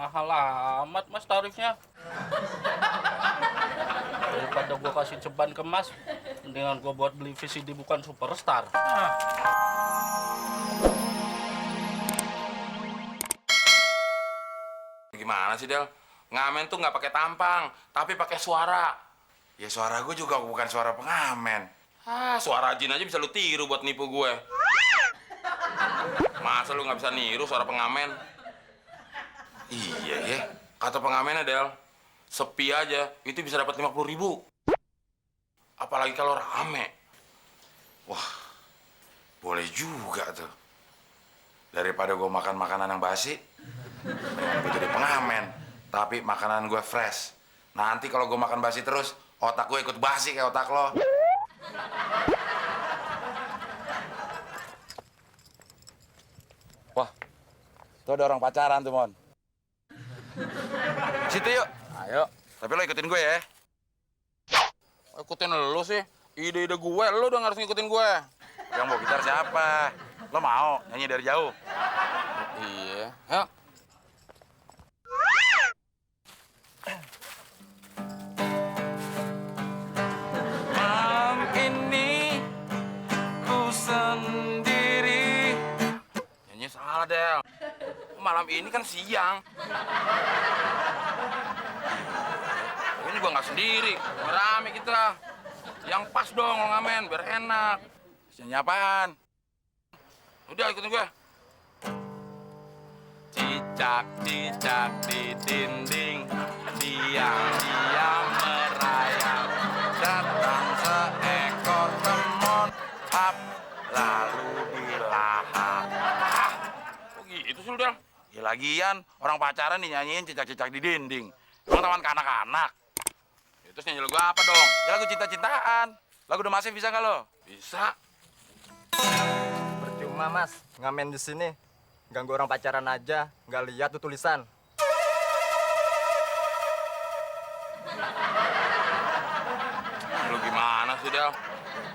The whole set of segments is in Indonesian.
Mahal amat mas tarifnya. Daripada gua kasih ceban ke mas, mendingan gua buat beli VCD bukan Superstar. Gimana sih, Del? Ngamen tuh nggak pakai tampang, tapi pakai suara. Ya suara gue juga bukan suara pengamen. Suara jin aja bisa lu tiru buat nipu gue. Masa lu nggak bisa niru suara pengamen? Iya ya, kata pengamennya, Del. Sepi aja, itu bisa dapat 50.000. Apalagi kalau rame. Wah, boleh juga tuh. Daripada gue makan makanan yang basi, mendingan gue jadi pengamen. Tapi makanan gue fresh. Nanti kalau gue makan basi terus, otak gue ikut basi kayak otak lo. Wah, tuh ada orang pacaran tuh, Mon. Situ yuk. Ayo, Tapi lo ikutin gue ya. ikutin lu sih. Ide-ide gue, lu dong harus ngikutin gue. Yang mau gitar siapa? Lo mau nyanyi dari jauh? Iya, yuk. Malam ini ku sendiri. Nyanyi salah, Del. Malam ini kan siang. Ini juga nggak sendiri, rame kita. Yang pas dong lo ngamen, biar enak. Nyanyi apaan? Udah ikutin gue. Cicak-cicak di dinding, diam-diam merayap. Datang seekor temon, hap, lalu dilahap. Kok gitu sih lu, Del? Ya lagian, orang pacaran dinyanyiin cicak-cicak di dinding. Emang taman ke anak-anak. Terus nyanyi lagu apa dong? Ya lagu cinta-cintaan. Lagu The Massive bisa nggak lo? Bisa. Percuma mas, ngamen di sini. Ganggu orang pacaran aja, nggak lihat tuh tulisan. Lu gimana sih, Del?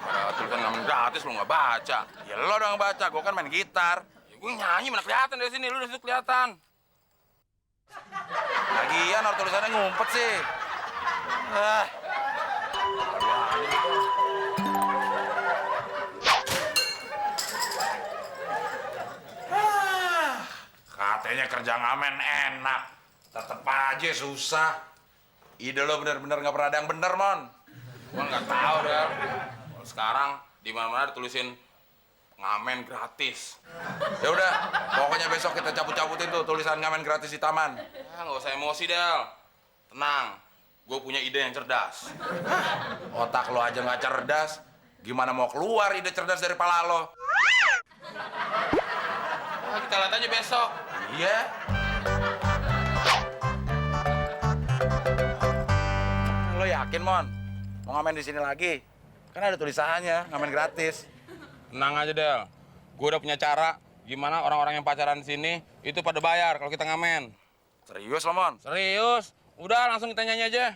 Ada tulisan ngamen gratis lu nggak baca. Ya lo dong baca, gue kan main gitar. Ya gue nyanyi mana kelihatan dari sini, lu dari situ kelihatan. Lagian orang tulisannya ngumpet sih. Ah. Katanya kerja ngamen enak. Tetep aja susah. Ide lo bener-bener nggak pernah ada yang bener, Mon. Gua nggak tahu, Del. Kalau sekarang di mana-mana ditulisin ngamen gratis. Ya udah, pokoknya besok kita cabut-cabutin tuh tulisan ngamen gratis di taman. Nggak usah emosi, Del. Tenang, gue punya ide yang cerdas. Otak lo aja nggak cerdas, gimana mau keluar ide cerdas dari pala lo? Kita lihat aja besok. Iya. Lo yakin, Mon? Mau ngamen di sini lagi? Kan ada tulisannya, ngamen gratis. Tenang aja, Del. Gue udah punya cara gimana orang-orang yang pacaran di sini itu pada bayar kalau kita ngamen. Serius lo, Mon? Serius? Udah, langsung kita nyanyi aja.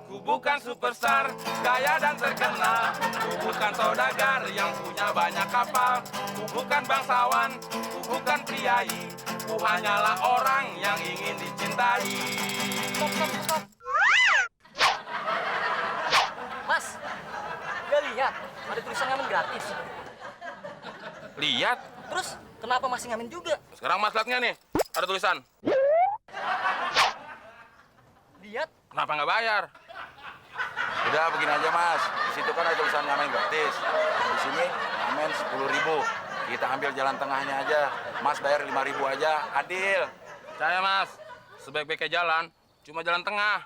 Ku bukan superstar, kaya dan terkenal. Ku bukan saudagar yang punya banyak kapal. Ku bukan bangsawan, ku bukan priai. Ku hanyalah orang yang ingin dicintai. Mas, nggak lihat ada tulisan ngamen gratis. Lihat, Terus kenapa masih ngamen juga? sekarang Mas lihatnya nih, ada tulisan. Lihat. Kenapa nggak bayar? Udah, begini aja, Mas. Di situ kan ada tulisan ngamen gratis. Di sini ngamen 10.000. Kita ambil jalan tengahnya aja. Mas bayar 5.000 aja, adil. Saya Mas, sebaik-baiknya jalan, cuma jalan tengah.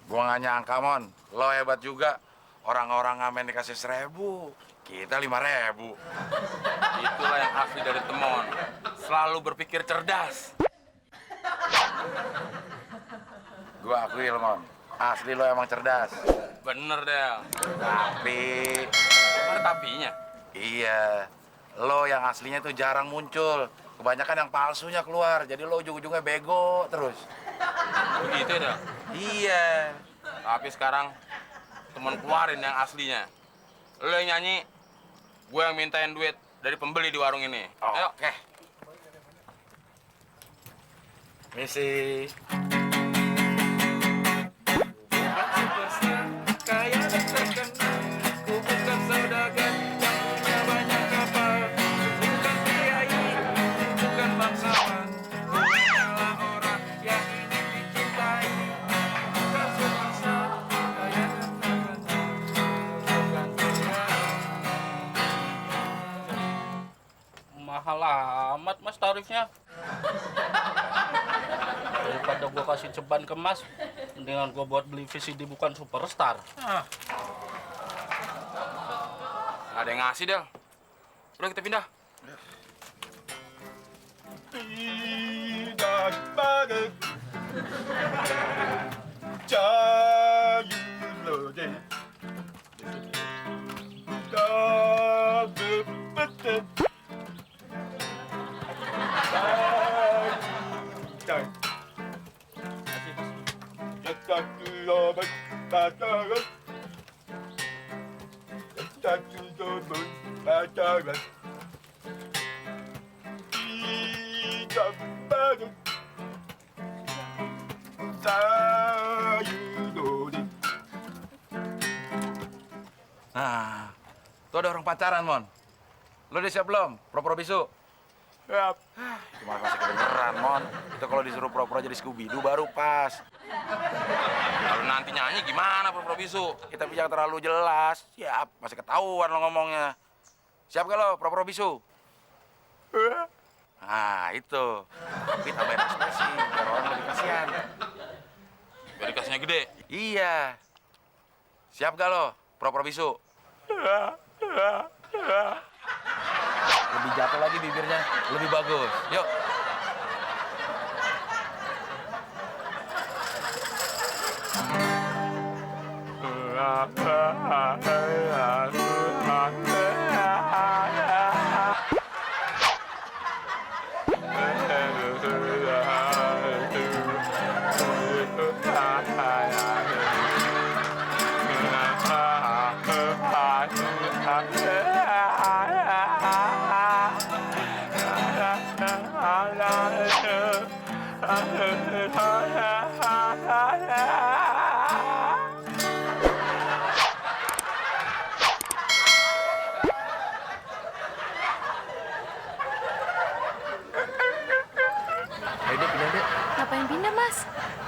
Gua nggak nyangka, Mon. Lo hebat juga. Orang-orang ngamen dikasih 1.000. Kita 5.000. Itulah yang asli dari Temon. Selalu berpikir cerdas. Gua akui lo, Mon. Asli lo emang cerdas. Bener, Del. Tapi, Ada tapinya. iya. Lo yang aslinya tuh jarang muncul. Kebanyakan yang palsunya keluar, jadi lo ujung-ujungnya bego terus. Begitu ya, Del? Iya. Tapi sekarang temen keluarin yang aslinya. Lo yang nyanyi, gue yang mintain duit dari pembeli di warung ini. Ayo. Oke. Misi. Kaya dan terkenal, ku bukan saudagar yang punya banyak kapal. Ku bukan kiai, ku bukan bangsawan. Ku hanyalah orang yang ingin dicintai. Bukan superstar, kaya dan terkenal. Bukan kiai. Mahal amat mas tarifnya. Daripada gua kasih ceban ke mas, mendingan gua buat beli VCD bukan Superstar. Ada yang ngasih, Del. Udah kita pindah. Tidak pada Cayulode Tak betul Tak Jatak lobat patarat Jatak lobat patarat Tidak pada Cayulode Nah, tuh ada orang pacaran, Mon. Lo udah siap belum? Pura-pura bisu. Siap. Cuma masih kedengeran, Mon. Itu kalau disuruh pura-pura jadi Scooby-Doo baru pas. Kalau nanti nyanyi gimana pura-pura bisu? Tapi jangan terlalu jelas. Siap, masih ketahuan lo ngomongnya. Siap gak lo pura-pura bisu? Nah, itu. Tapi tambahin ekspresi, biar orang lebih kasihan. Biar dikasihnya gede. Iya. Siap gak lo pura-pura bisu? Lebih jatuh lagi bibirnya, lebih bagus. Yuk. Ayo deh, pindah deh. Ngapain pindah, Mas?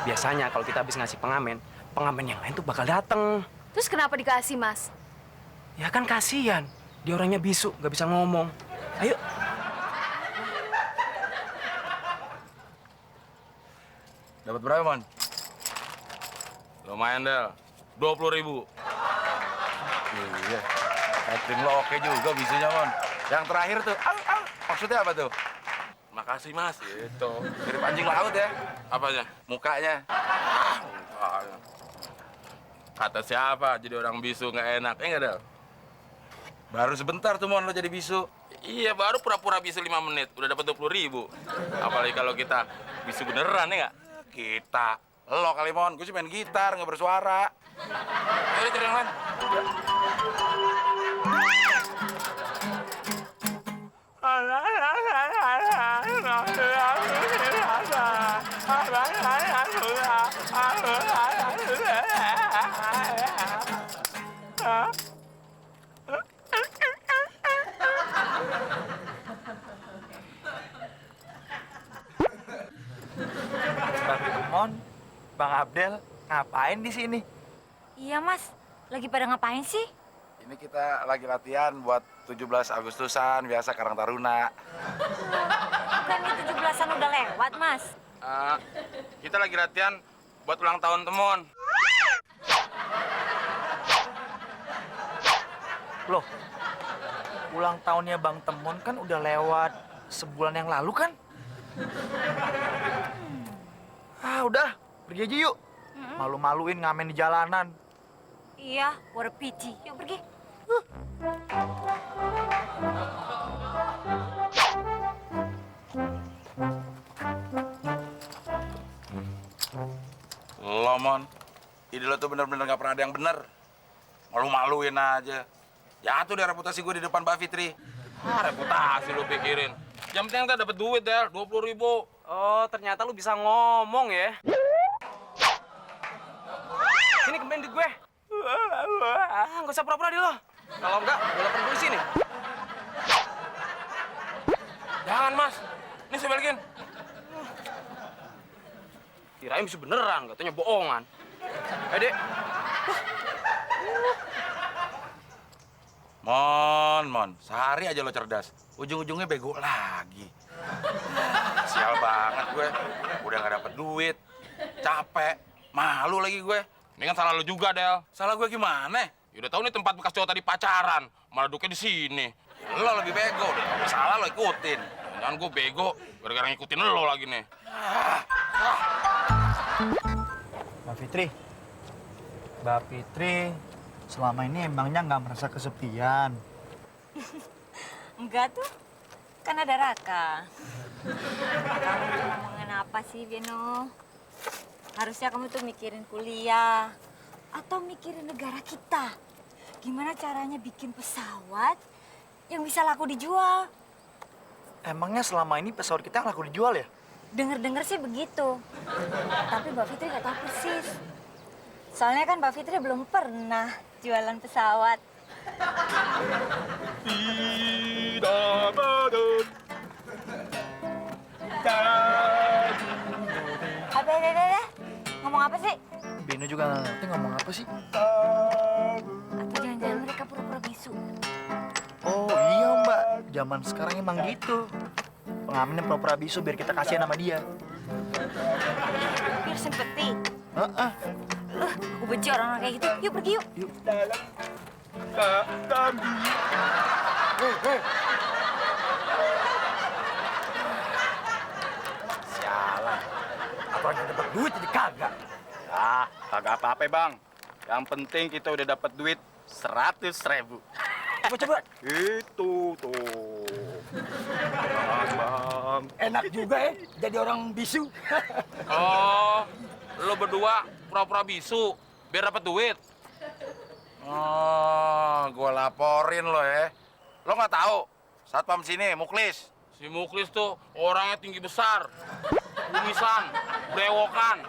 Biasanya kalau kita habis ngasih pengamen, pengamen yang lain tuh bakal dateng. Terus kenapa dikasih, Mas? Ya kan kasihan, dia orangnya bisu, nggak bisa ngomong. Ayo. Dapat berapa, Mon? Lumayan, Del. 20.000. Iya. Acting lo oke juga bisunya, Mon. Yang terakhir tuh, maksudnya apa tuh? Makasih, Mas. Gitu. Mirip anjing laut ya, Apanya? mukanya. Kata siapa jadi orang bisu nggak enak, nggak, Del? Baru sebentar tuh, Mon, lo jadi bisu. Iya, baru pura-pura bisu 5 menit, udah dapat 20.000. Apalagi kalau kita bisu beneran, ya nggak? Kita. Lo kali, Mon. Gue sih main gitar, nggak bersuara. Ayo cari yang lain. Bang Mon, Bang Abdel, ngapain di sini? Iya, Mas. Lagi pada ngapain sih? Ini kita lagi latihan buat 17 Agustusan, biasa Karang Taruna. Bukannya 17-an udah lewat, Mas. Kita lagi latihan buat ulang tahun Temon. Loh, ulang tahunnya Bang Temon kan udah lewat sebulan yang lalu kan? Udah, pergi aja yuk. Malu-maluin ngamen di jalanan. Iya, what a pity. Yuk pergi. Mon. Ide lo tuh bener-bener gak pernah ada yang bener. Malu-maluin aja. Jatuh deh reputasi gue di depan Mbak Fitri. Reputasi lu pikirin. Yang penting kita dapat duit, Del. 20.000. Oh, ternyata lu bisa ngomong ya. Sini kembaliin duit gue. Nggak usah pura-pura deh lo. Kalau enggak, gue lapor polisi nih. Jangan, Mas. Ini saya balikin. Kirain bisa beneran, katanya bohongan. Dek. Mon. Sehari aja lo cerdas. Ujung-ujungnya bego lagi. Sial banget gue. Udah gak dapet duit. Capek. Malu lagi gue. Ini kan salah lu juga, Del. Salah gue gimana? Ya udah tahu nih tempat bekas cowok tadi pacaran. Malah duduknya di sini. Lo lebih bego. Udah gak salah lo ikutin. Jangan gue bego. Gara-gara ngikutin lo lagi nih. Mbak Fitri, selama ini emangnya nggak merasa kesepian? Enggak tuh, kan ada Raka. Kamu ngomongin apa sih, Beno? Harusnya kamu tuh mikirin kuliah atau mikirin negara kita. Gimana caranya bikin pesawat yang bisa laku dijual? Emangnya selama ini pesawat kita laku dijual ya? Dengar-dengar sih begitu. Tapi Mbak Fitri nggak tahu persis. Soalnya kan Mbak Fitri belum pernah jualan pesawat. Tidak badut. Apa? Ngomong apa sih? Beno juga nggak ngerti ngomong apa sih? Atau jangan-jangan mereka pura-pura bisu? Oh iya Mbak, zaman sekarang emang gitu. Pengamen yang pura-pura bisu biar kita kasihan sama dia. Biar sempeti. Heeh. Aku benci orang-orang kayak gitu. Yuk pergi yuk. Dalam kami. Sialan. Apalagi dapat duit jadi kagak. Ah, kagak apa-apa, Bang. Yang penting kita udah dapat duit 100.000. Coba. Itu tuh. Bang. Enak juga ya jadi orang bisu. Oh, lo berdua pura-pura bisu biar dapat duit. Oh, gue laporin lo ya. Lo nggak tahu? Satpam sini, Muklis. Si Muklis tuh orangnya tinggi besar, kumisan, brewokan.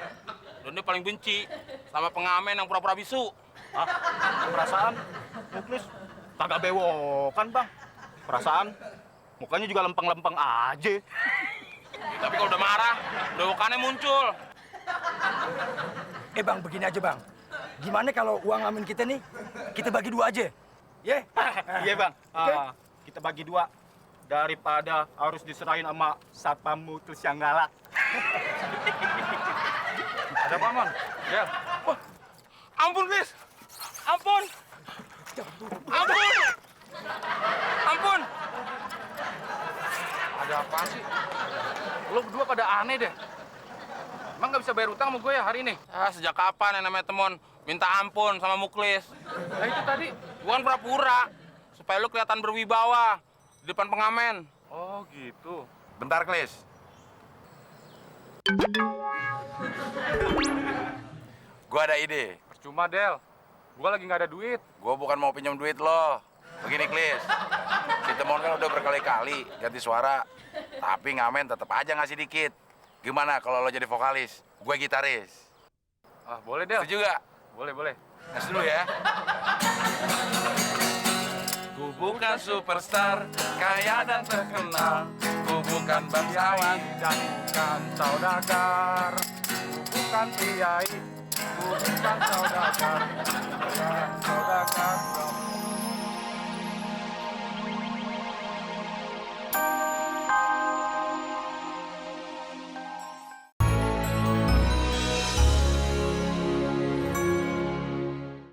Dan dia paling benci sama pengamen yang pura-pura bisu. Ah, perasaan Muklis kagak bewokan, Bang. Perasaan mukanya juga lempeng-lempeng aja. Tapi kalau udah marah, brewokannya muncul. Bang, begini aja Bang. Gimana kalau uang amin kita nih, kita bagi dua aja? Ye? Iya, Bang. Kita bagi dua daripada harus diserahin sama Satpam Muklis yang galak. Ada apa, Mon? Ya. Ampun, Chris. Ampun. Ampun. Ampun. Ada apa sih? Lo berdua pada aneh deh. Emang nggak bisa bayar utang sama gue ya hari ini? Sejak kapan yang namanya temon minta ampun sama Muklis? Nah itu tadi. Bukan pura-pura, supaya lu kelihatan berwibawa di depan pengamen. Oh gitu. Bentar, Klis. Gue ada ide. Percuma, Del. Gue lagi nggak ada duit. Gue bukan mau pinjam duit lo. Begini, Klis. Si Temon kan udah berkali-kali ganti suara. Tapi ngamen tetap aja ngasih dikit. Gimana kalau lo jadi vokalis? Gue gitaris. Ah, boleh, Del. Setuju gak? Boleh. Nges dulu ya. Ku bukan superstar, kaya dan terkenal. Ku bukan bangsawan dan bukan saudagar. Ku bukan priai, ku bukan saudagar. Kaya